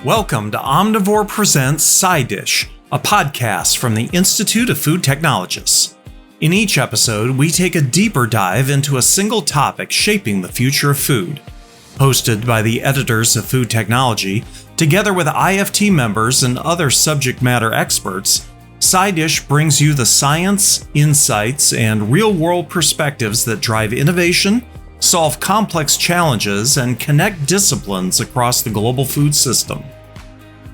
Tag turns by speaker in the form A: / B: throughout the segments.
A: Welcome to Omnivore Presents SciDish, a podcast from the Institute of Food Technologists. In each episode, we take a deeper dive into a single topic shaping the future of food. Hosted by the editors of Food Technology, together with IFT members and other subject matter experts, SciDish brings you the science, insights, and real-world perspectives that drive innovation, solve complex challenges, and connect disciplines across the global food system.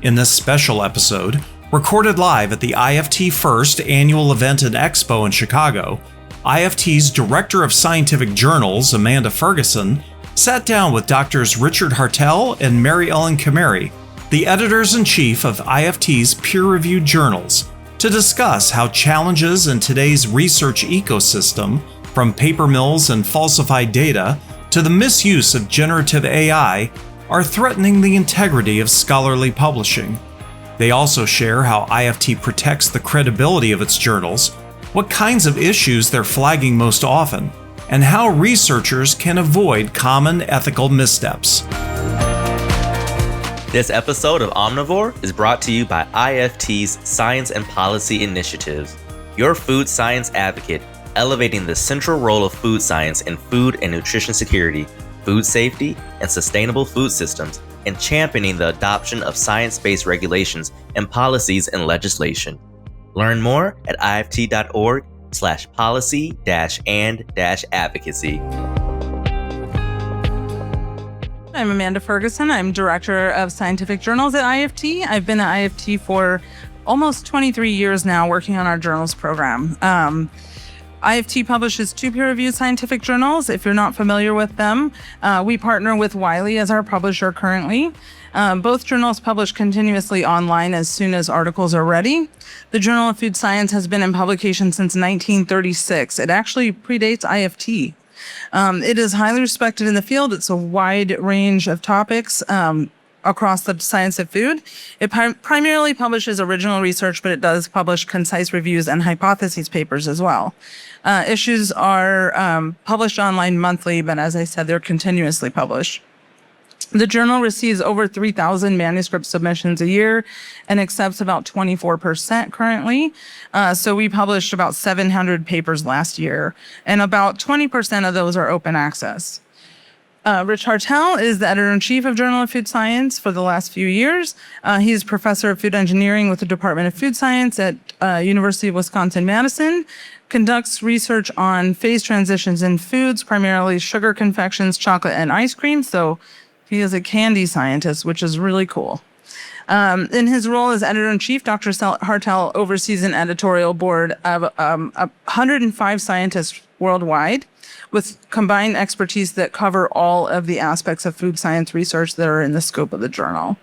A: In this special episode, recorded live at the IFT First annual event and expo in Chicago, IFT's Director of Scientific Journals, Amanda Ferguson, sat down with Drs. Richard Hartel and Mary Ellen Kameri, the editors-in-chief of IFT's peer-reviewed journals, to discuss how challenges in today's research ecosystem, from paper mills and falsified data to the misuse of generative AI, are threatening the integrity of scholarly publishing. They also share how IFT protects the credibility of its journals, what kinds of issues they're flagging most often, and how researchers can avoid common ethical missteps.
B: This episode of Omnivore is brought to you by IFT's Science and Policy Initiatives, your food science advocate, elevating the central role of food science in food and nutrition security, food safety, and sustainable food systems, and championing the adoption of science-based regulations and policies and legislation. Learn more at ift.org/policy-and-advocacy.
C: I'm Amanda Ferguson. I'm Director of Scientific Journals at IFT. I've been at IFT for almost 23 years now, working on our journals program. IFT publishes 2 peer-reviewed scientific journals. If you're not familiar with them, we partner with Wiley as our publisher currently. Both journals publish continuously online as soon as articles are ready. The Journal of Food Science has been in publication since 1936. It actually predates IFT. It is highly respected in the field. It's a wide range of topics across the science of food. It primarily publishes original research, but it does publish concise reviews and hypotheses papers as well. Issues are published online monthly, but as I said, they're continuously published. The journal receives over 3,000 manuscript submissions a year and accepts about 24% currently. So we published about 700 papers last year, and about 20% of those are open access. Rich Hartel is the editor-in-chief of Journal of Food Science for the last few years. He's professor of food engineering with the Department of Food Science at University of Wisconsin-Madison, conducts research on phase transitions in foods, primarily sugar confections, chocolate, and ice cream. So he is a candy scientist, which is really cool. In his role as editor-in-chief, Dr. Hartel oversees an editorial board of 105 scientists worldwide, with combined expertise that cover all of the aspects of food science research that are in the scope of the journal.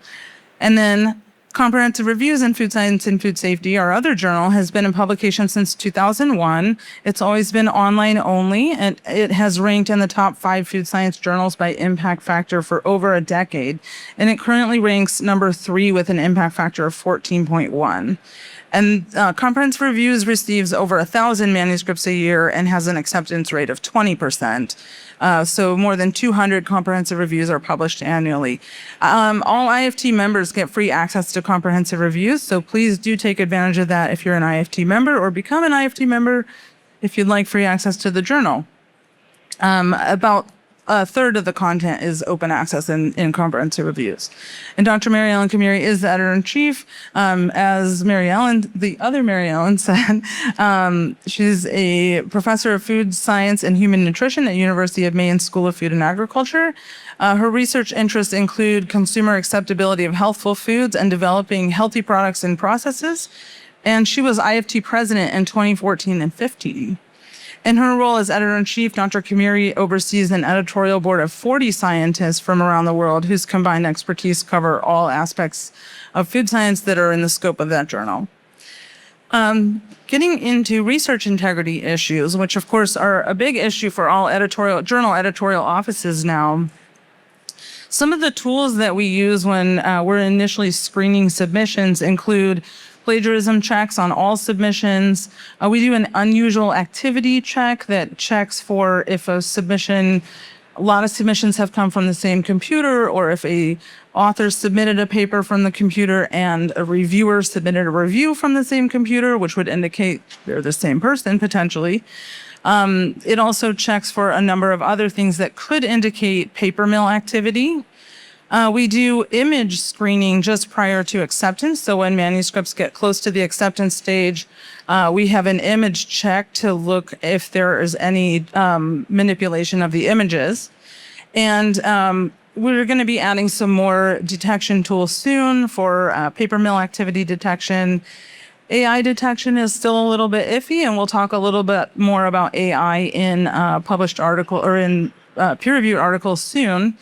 C: And then Comprehensive Reviews in Food Science and Food Safety, our other journal, has been in publication since 2001. It's always been online only, and it has ranked in the top 5 food science journals by impact factor for over a decade. And it currently ranks number 3 with an impact factor of 14.1. And Comprehensive Reviews receives over 1,000 manuscripts a year and has an acceptance rate of 20%. So more than 200 comprehensive reviews are published annually. All IFT members get free access to comprehensive reviews, so please do take advantage of that if you're an IFT member, or become an IFT member if you'd like free access to the journal. About a third of the content is open access in comprehensive reviews. And Dr. Mary Ellen Kameri is the editor-in-chief. As the other Mary Ellen said, she's a professor of food science and human nutrition at University of Maine School of Food and Agriculture. Her research interests include consumer acceptability of healthful foods and developing healthy products and processes. And she was IFT president in 2014 and 15. In her role as editor-in-chief, Dr. Kameri oversees an editorial board of 40 scientists from around the world whose combined expertise cover all aspects of food science that are in the scope of that journal. Getting into research integrity issues, which of course are a big issue for all journal editorial offices now. Some of the tools that we use when we're initially screening submissions include plagiarism checks on all submissions. We do an unusual activity check that checks for if a submission A lot of submissions have come from the same computer, or if a author submitted a paper from the computer and a reviewer submitted a review from the same computer, which would indicate they're the same person potentially. It also checks for a number of other things that could indicate paper mill activity. We do image screening just prior to acceptance. So when manuscripts get close to the acceptance stage, we have an image check to look if there is any manipulation of the images. And we're going to be adding some more detection tools soon for paper mill activity detection. AI detection is still a little bit iffy, and we'll talk a little bit more about AI in published article or in peer-reviewed articles soon.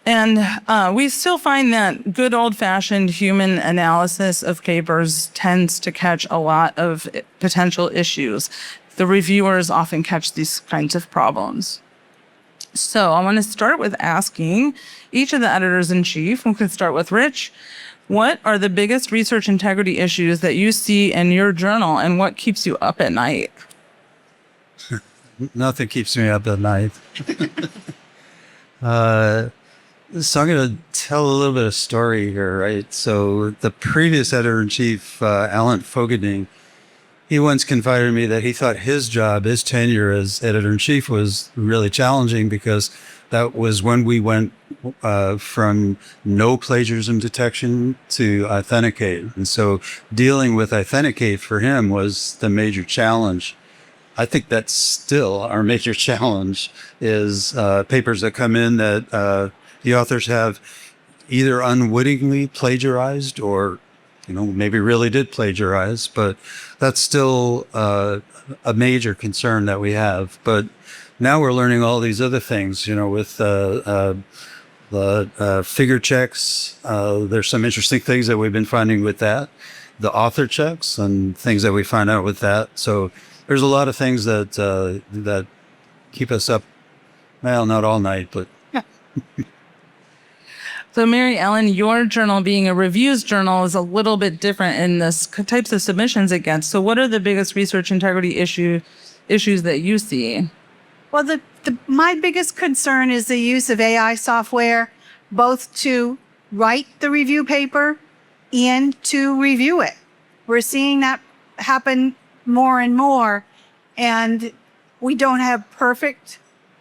C: And we still find that good old-fashioned human analysis of papers tends to catch a lot of potential issues. The reviewers often catch these kinds of problems. So I want to start with asking each of the editors-in-chief, we can start with Rich, what are the biggest research integrity issues that you see in your journal, and what keeps you up at night?
D: Nothing keeps me up at night. So I'm going to tell a little bit of story here, right? So the previous editor-in-chief, Alan Fogading, he once confided in me that he thought his job, his tenure as editor-in-chief was really challenging because that was when we went from no plagiarism detection to authenticate. And so dealing with authenticate for him was the major challenge. I think that's still our major challenge is papers that come in that the authors have either unwittingly plagiarized or, maybe really did plagiarize, but that's still a major concern that we have. But now we're learning all these other things, with the figure checks. There's some interesting things that we've been finding with that, the author checks and things that we find out with that. So there's a lot of things that keep us up. Well, not all night, but.
C: So Mary Ellen, your journal being a reviews journal is a little bit different in the types of submissions it gets. So what are the biggest research integrity issues that you see?
E: Well, my biggest concern is the use of AI software, both to write the review paper and to review it. We're seeing that happen more and more, and we don't have perfect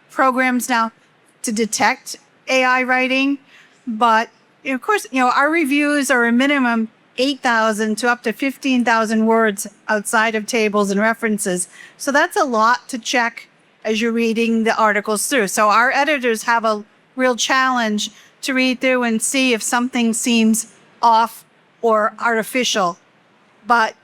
E: programs now to detect AI writing. But of course, our reviews are a minimum 8,000 to up to 15,000 words outside of tables and references. So that's a lot to check as you're reading the articles through. So our editors have a real challenge to read through and see if something seems off or artificial. But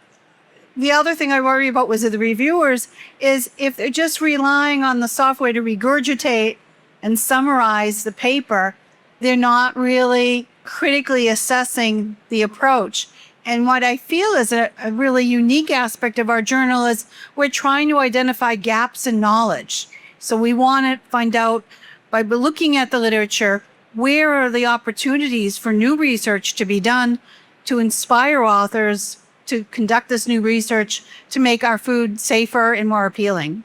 E: the other thing I worry about with the reviewers is if they're just relying on the software to regurgitate and summarize the paper, they're not really critically assessing the approach. And what I feel is a really unique aspect of our journal is we're trying to identify gaps in knowledge. So we want to find out by looking at the literature, where are the opportunities for new research to be done to inspire authors to conduct this new research to make our food safer and more appealing.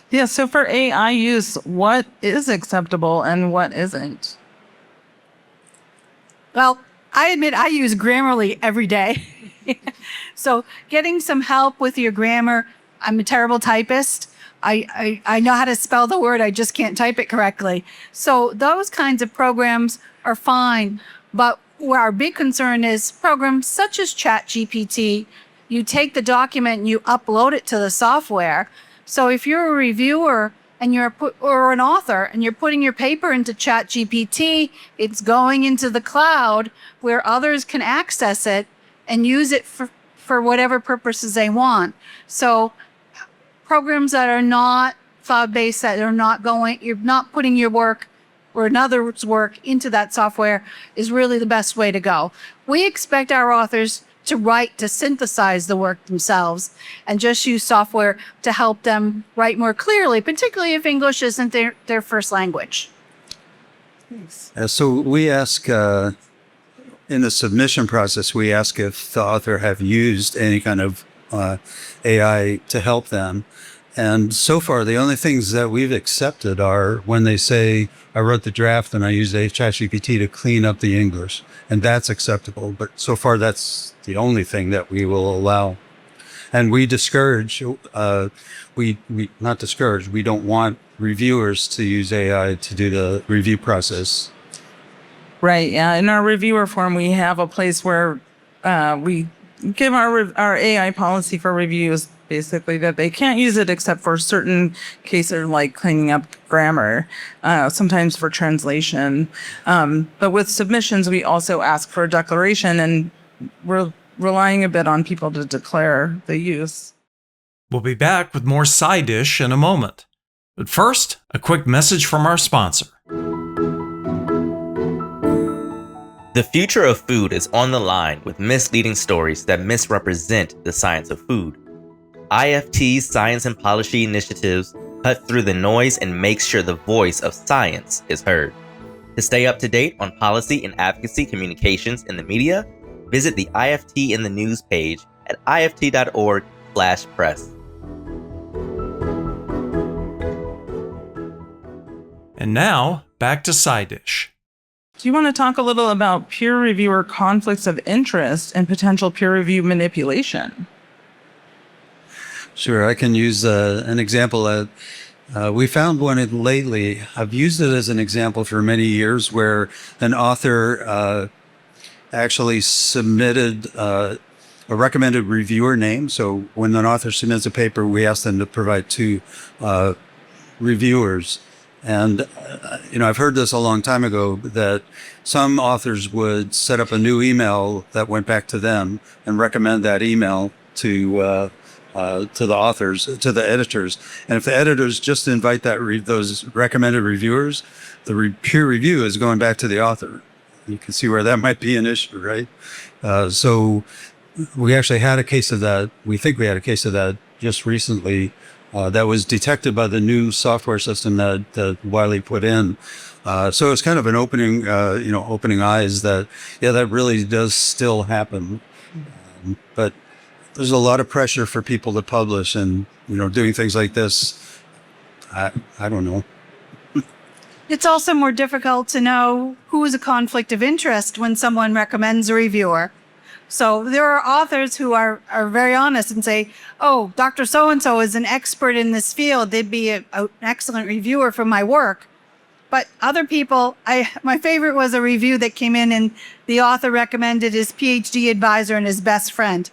C: Yeah, so for AI use, what is acceptable and what isn't?
E: Well, I admit I use Grammarly every day. So getting some help with your grammar, I'm a terrible typist. I know how to spell the word, I just can't type it correctly. So those kinds of programs are fine. But where our big concern is programs such as ChatGPT, you take the document and you upload it to the software. So if you're a reviewer and or an author and you're putting your paper into ChatGPT, it's going into the cloud where others can access it and use it for whatever purposes they want. So programs that are not cloud-based, that are not you're not putting your work or another's work into that software is really the best way to go. We expect our authors to synthesize the work themselves and just use software to help them write more clearly, particularly if English isn't their first language.
C: Thanks.
D: So we ask, in the submission process, we ask if the author have used any kind of AI to help them. And so far, the only things that we've accepted are when they say, I wrote the draft and I used ChatGPT to clean up the English. And that's acceptable. But so far, that's the only thing that we will allow. And we discourage, we not discourage, we don't want reviewers to use AI to do the review process.
C: Right. Yeah. In our reviewer form, we have a place where we give our AI policy for reviews, basically, that they can't use it except for certain cases like cleaning up grammar, sometimes for translation. But with submissions, we also ask for a declaration, and we're relying a bit on people to declare the use.
A: We'll be back with more SciDish in a moment. But first, a quick message from our sponsor.
B: The future of food is on the line with misleading stories that misrepresent the science of food. IFT's Science and Policy initiatives cut through the noise and make sure the voice of science is heard. To stay up to date on policy and advocacy communications in the media, visit the IFT in the News page at ift.org/press.
A: And now, back to SciDish.
C: Do you want to talk a little about peer reviewer conflicts of interest and potential peer review manipulation?
D: Sure, I can use an example. We found one lately. I've used it as an example for many years where an author actually submitted a recommended reviewer name. So when an author submits a paper, we ask them to provide 2 reviewers. And, I've heard this a long time ago that some authors would set up a new email that went back to them and recommend that email to the authors, to the editors. And if the editors just invite those recommended reviewers, the peer review is going back to the author. You can see where that might be an issue, right? So we actually had a case of that. We think we had a case of that just recently. That was detected by the new software system that Wiley put in. So it's kind of an opening eyes that, that really does still happen. But there's a lot of pressure for people to publish, and, doing things like this, I don't know.
E: It's also more difficult to know who is a conflict of interest when someone recommends a reviewer. So there are authors who are very honest and say, oh, Dr. So-and-so is an expert in this field. They'd be an excellent reviewer for my work. But other people, my favorite was a review that came in and the author recommended his PhD advisor and his best friend.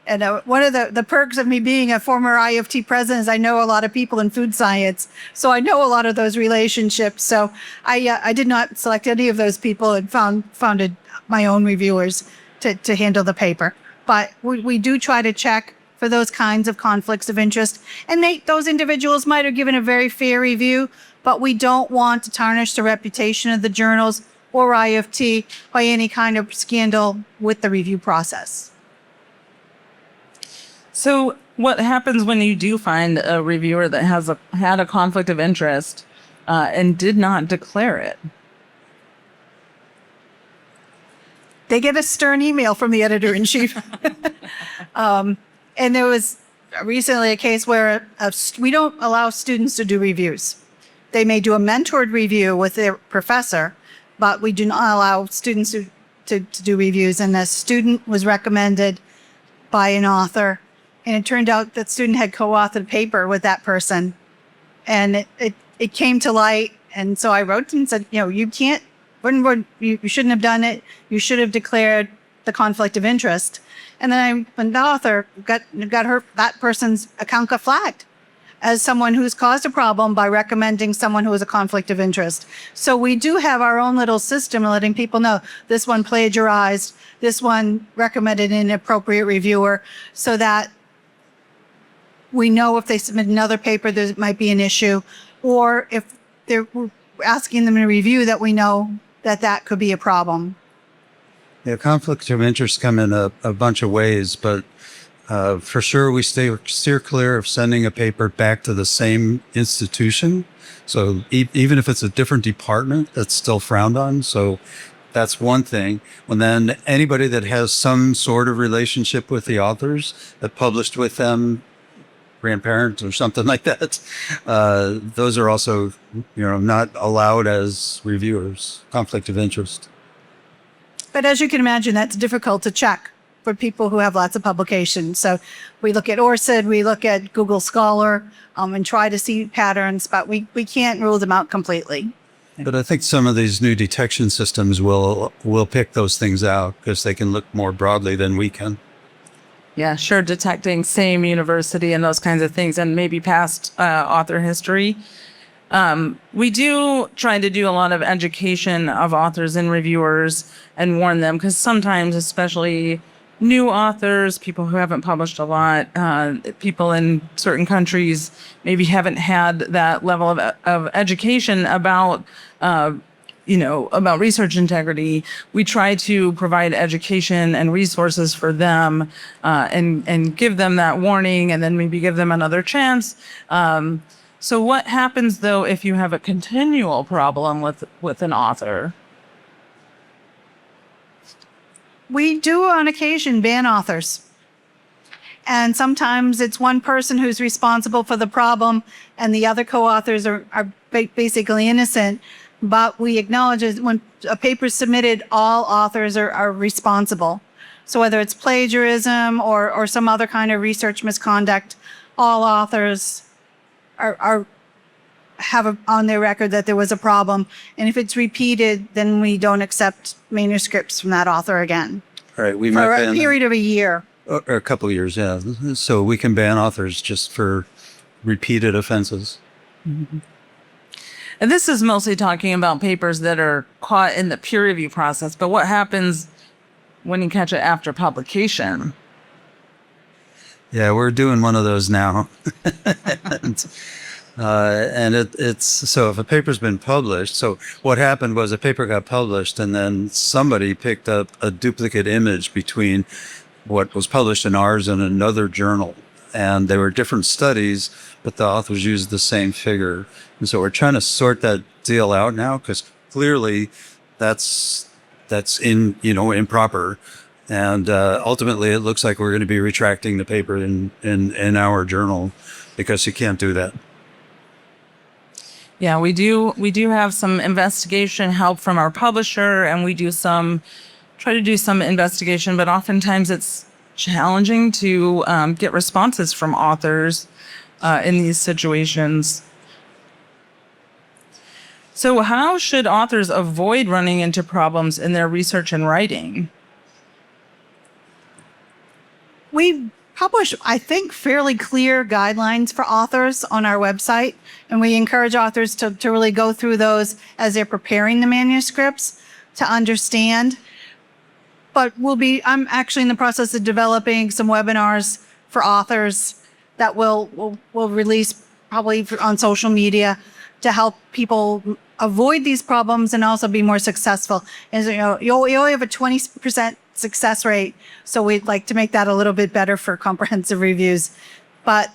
E: And one of the perks of me being a former IFT president is I know a lot of people in food science. So I know a lot of those relationships. So I did not select any of those people and founded my own reviewers to handle the paper. But we do try to check for those kinds of conflicts of interest. And those individuals might have given a very fair review, but we don't want to tarnish the reputation of the journals or IFT by any kind of scandal with the review process.
C: So what happens when you do find a reviewer that had a conflict of interest and did not declare it?
E: They get a stern email from the editor-in-chief. And there was recently a case where we don't allow students to do reviews. They may do a mentored review with their professor, but we do not allow students to do reviews. And a student was recommended by an author, and it turned out that student had co-authored a paper with that person. And it came to light. And so I wrote and said, you can't, you shouldn't have done it. You should have declared the conflict of interest. And then when the author got that person's account got flagged as someone who's caused a problem by recommending someone who has a conflict of interest. So we do have our own little system letting people know this one plagiarized, this one recommended an inappropriate reviewer, so that we know if they submit another paper, there might be an issue, or if we're asking them to review that we know that could be a problem.
D: Yeah, conflicts of interest come in a bunch of ways, but for sure we steer clear of sending a paper back to the same institution. So even if it's a different department, that's still frowned on. So that's one thing. And then anybody that has some sort of relationship with the authors that published with them, grandparent or something like that. Those are also, not allowed as reviewers, conflict of interest.
E: But as you can imagine, that's difficult to check for people who have lots of publications. So we look at ORCID, we look at Google Scholar, and try to see patterns, but we can't rule them out completely.
D: But I think some of these new detection systems will pick those things out because they can look more broadly than we can.
C: Yeah, sure. Detecting same university and those kinds of things, and maybe past author history. We do try to do a lot of education of authors and reviewers and warn them, because sometimes, especially new authors, people who haven't published a lot, people in certain countries maybe haven't had that level of education about about research integrity. We try to provide education and resources for them, and give them that warning, and then maybe give them another chance. So what happens though if you have a continual problem with an author?
E: We do on occasion ban authors. And sometimes it's one person who's responsible for the problem and the other co-authors are basically innocent. But we acknowledge that when a paper is submitted, all authors are responsible. So whether it's plagiarism or some other kind of research misconduct, all authors have on their record that there was a problem. And if it's repeated, then we don't accept manuscripts from that author again.
D: All right, we
E: for
D: might
E: a
D: ban
E: period of a year.
D: or a couple of years, yeah. So we can ban authors just for repeated offenses.
C: Mm-hmm. And this is mostly talking about papers that are caught in the peer review process. But what happens when you catch it after publication?
D: Yeah, we're doing one of those now. And it's so if a paper's been published, so what happened was a paper got published and then somebody picked up a duplicate image between what was published in ours and another journal. And they were different studies, but the authors used the same figure. And so we're trying to sort that deal out now because clearly that's improper. And ultimately, it looks like we're going to be retracting the paper in our journal because you can't do that.
C: Yeah, we do have some investigation help from our publisher, and we try to do some investigation, but oftentimes it's challenging to get responses from authors in these situations. So how should authors avoid running into problems in their research and writing?
E: We publish, I think, fairly clear guidelines for authors on our website, and we encourage authors to really go through those as they're preparing the manuscripts to understand. But I'm actually in the process of developing some webinars for authors that we'll release probably on social media to help people avoid these problems and also be more successful. And you only have a 20% success rate, so we'd like to make that a little bit better for comprehensive reviews. But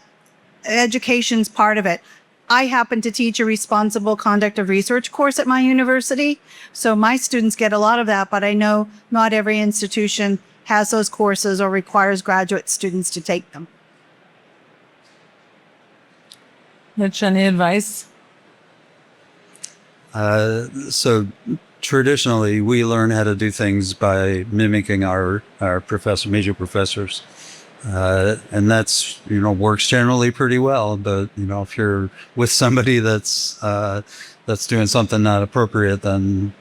E: education's part of it. I happen to teach a responsible conduct of research course at my university, so my students get a lot of that, but I know not every institution has those courses or requires graduate students to take them.
C: Mitch, any advice?
D: So traditionally, we learn how to do things by mimicking our major professors. And that's, works generally pretty well. But, if you're with somebody that's doing something not appropriate, then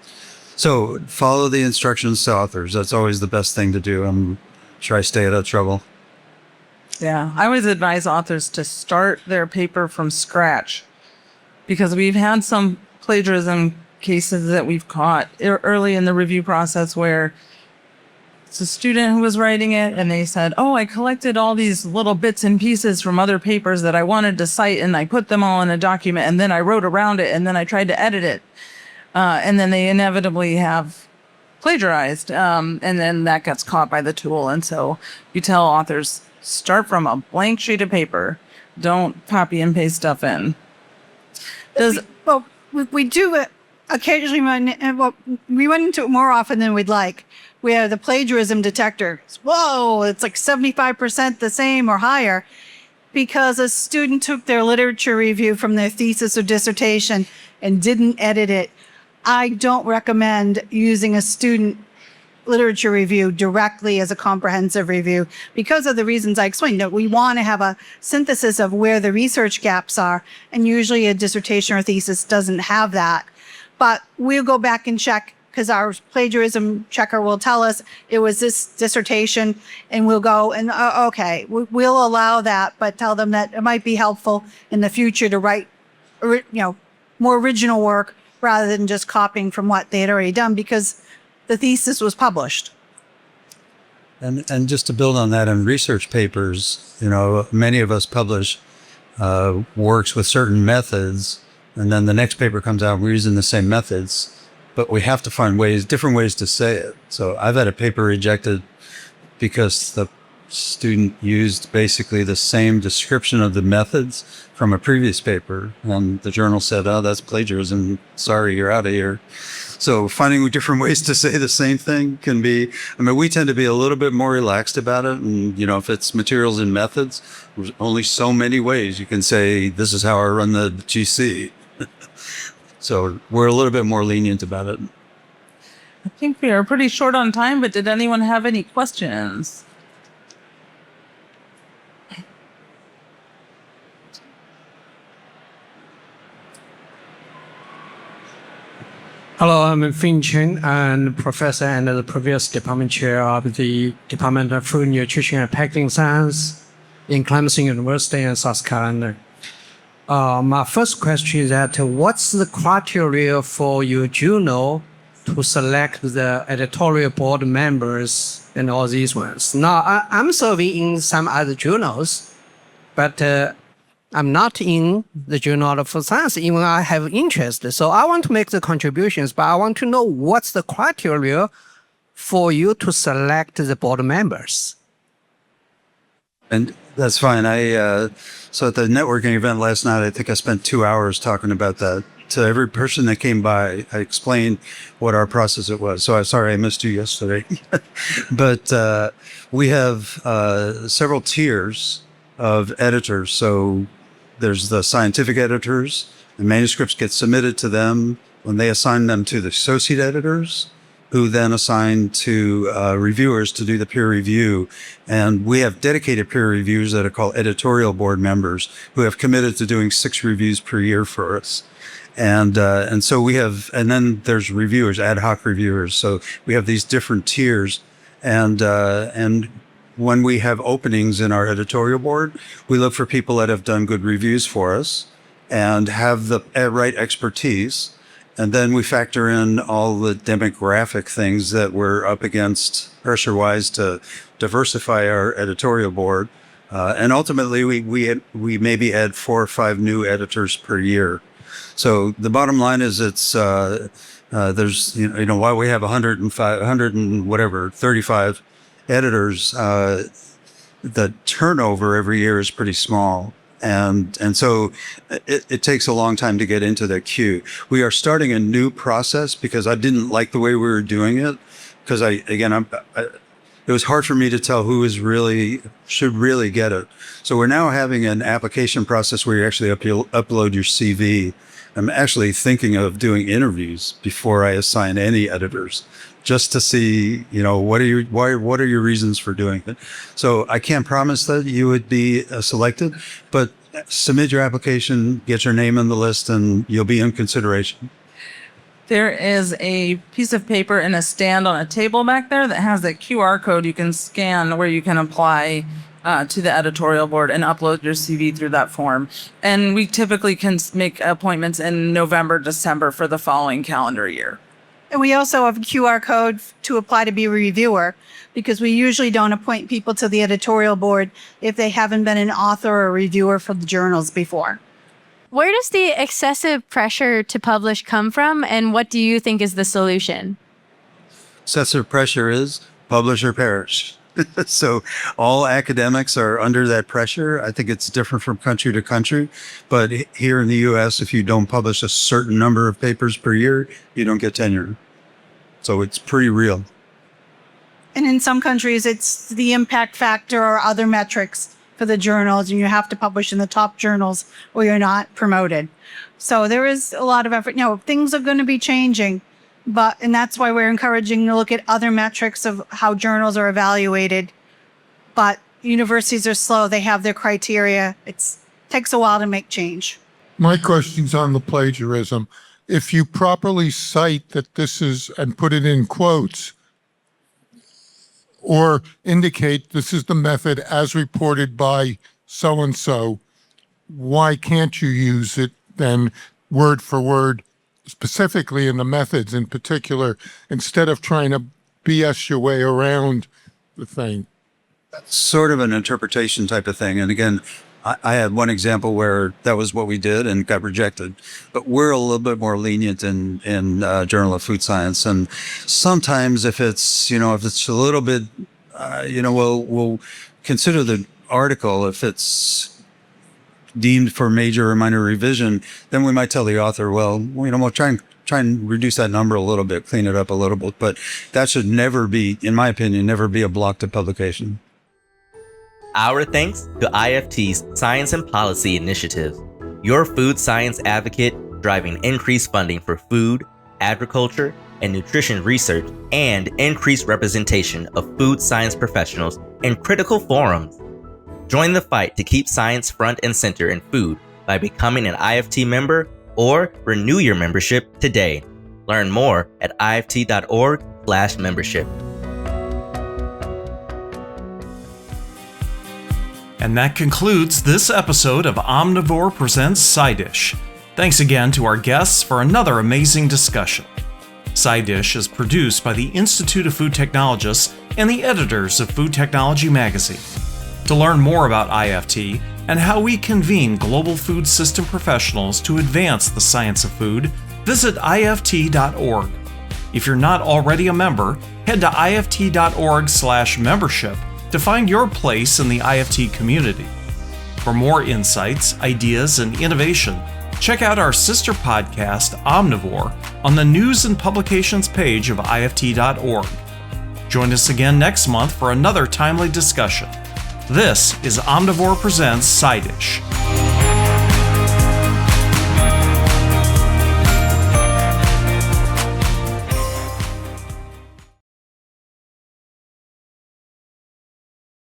D: so follow the instructions to authors. That's always the best thing to do and try to stay out of trouble.
C: Yeah, I always advise authors to start their paper from scratch, because we've had some plagiarism cases that we've caught early in the review process where it's a student who was writing it and they said, oh, I collected all these little bits and pieces from other papers that I wanted to cite and I put them all in a document and then I wrote around it and then I tried to edit it. And then they inevitably have plagiarized. And then that gets caught by the tool. And so you tell authors, start from a blank sheet of paper. Don't copy and paste stuff in.
E: We do occasionally we run into it more often than we'd like. We have the plagiarism detector. Whoa, it's like 75% the same or higher. because a student took their literature review from their thesis or dissertation and didn't edit it, I don't recommend using a student literature review directly as a comprehensive review because of the reasons I explained. That we want to have a synthesis of where the research gaps are, and usually a dissertation or thesis doesn't have that. But we'll go back and check, because our plagiarism checker will tell us it was this dissertation, and we'll go and, okay, we'll allow that, but tell them that it might be helpful in the future to write, more original work rather than just copying from what they had already done, because the thesis was published.
D: And just to build on that, in research papers, many of us publish works with certain methods, and then the next paper comes out and we're using the same methods, but we have to find different ways to say it. So I've had a paper rejected because the student used basically the same description of the methods from a previous paper, and the journal said, "Oh, that's plagiarism. Sorry, you're out of here." So finding different ways to say the same thing can be, we tend to be a little bit more relaxed about it. And, if it's materials and methods, there's only so many ways you can say, this is how I run the GC. So we're a little bit more lenient about it.
C: I think we are pretty short on time, but did anyone have any questions?
F: Hello, I'm Finn Chen, and professor and the previous department chair of the Department of Food, Nutrition, and Packaging Science in Clemson University in South Carolina. My first question is that what's the criteria for your journal to select the editorial board members and all these ones? Now, I'm serving in some other journals, but I'm not in the Journal of Food Science, even I have interest. So I want to make the contributions, but I want to know what's the criteria for you to select the board members.
D: And that's fine. So at the networking event last night, I think I spent 2 hours talking about that. To every person that came by, I explained what our process it was. So I'm sorry I missed you yesterday. But we have several tiers of editors. So there's the scientific editors. The manuscripts get submitted to them, when they assign them to the associate editors, who then assign to reviewers to do the peer review. And we have dedicated peer reviewers that are called editorial board members, who have committed to doing 6 reviews per year for us. And so we have, and then there's reviewers, ad hoc reviewers. So we have these different tiers. And when we have openings in our editorial board, we look for people that have done good reviews for us and have the right expertise. And then we factor in all the demographic things that we're up against pressure-wise to diversify our editorial board. And ultimately, we maybe add 4 or 5 new editors per year. So the bottom line is there's, while we have 35 editors, the turnover every year is pretty small. And so it takes a long time to get into the queue. We are starting a new process because I didn't like the way we were doing it. Because it was hard for me to tell who should really get it. So we're now having an application process where you actually upload your CV. I'm actually thinking of doing interviews before I assign any editors, just to see, what are your reasons for doing it? So I can't promise that you would be selected, but submit your application, get your name on the list, and you'll be in consideration.
C: There is a piece of paper in a stand on a table back there that has a QR code you can scan where you can apply to the editorial board and upload your CV through that form. And we typically can make appointments in November, December for the following calendar year.
E: And we also have a QR code to apply to be a reviewer, because we usually don't appoint people to the editorial board if they haven't been an author or a reviewer for the journals before.
G: Where does the excessive pressure to publish come from, and what do you think is the solution?
D: Excessive pressure is publish or perish. So all academics are under that pressure. I think it's different from country to country, but here in the US, if you don't publish a certain number of papers per year, you don't get tenure. So it's pretty real.
E: And in some countries, it's the impact factor or other metrics for the journals, and you have to publish in the top journals or you're not promoted. So there is a lot of effort. Things are going to be changing, and that's why we're encouraging to look at other metrics of how journals are evaluated. But universities are slow. They have their criteria. It takes a while to make change.
H: My question's on the plagiarism. If you properly cite that this is, and put it in quotes, or indicate this is the method as reported by so-and-so, why can't you use it then word for word, specifically in the methods in particular, instead of trying to BS your way around the thing?
D: Sort of an interpretation type of thing. And again, I had one example where that was what we did and got rejected, but we're a little bit more lenient in Journal of Food Science. And sometimes if it's a little bit, we'll consider the article. If it's deemed for major or minor revision, then we might tell the author, we'll try and reduce that number a little bit, clean it up a little bit. But that should never be, in my opinion, never be a block to publication.
B: Our thanks to IFT's Science and Policy Initiative, your food science advocate driving increased funding for food, agriculture, and nutrition research and increased representation of food science professionals in critical forums. Join the fight to keep science front and center in food by becoming an IFT member or renew your membership today. Learn more at ift.org/membership.
A: And that concludes this episode of Omnivore Presents SciDish. Thanks again to our guests for another amazing discussion. SciDish is produced by the Institute of Food Technologists and the editors of Food Technology magazine. To learn more about IFT and how we convene global food system professionals to advance the science of food, visit ift.org. If you're not already a member, head to ift.org/membership to find your place in the IFT community. For more insights, ideas, and innovation, check out our sister podcast, Omnivore, on the News and Publications page of ift.org. Join us again next month for another timely discussion. This is Omnivore Presents SciDish.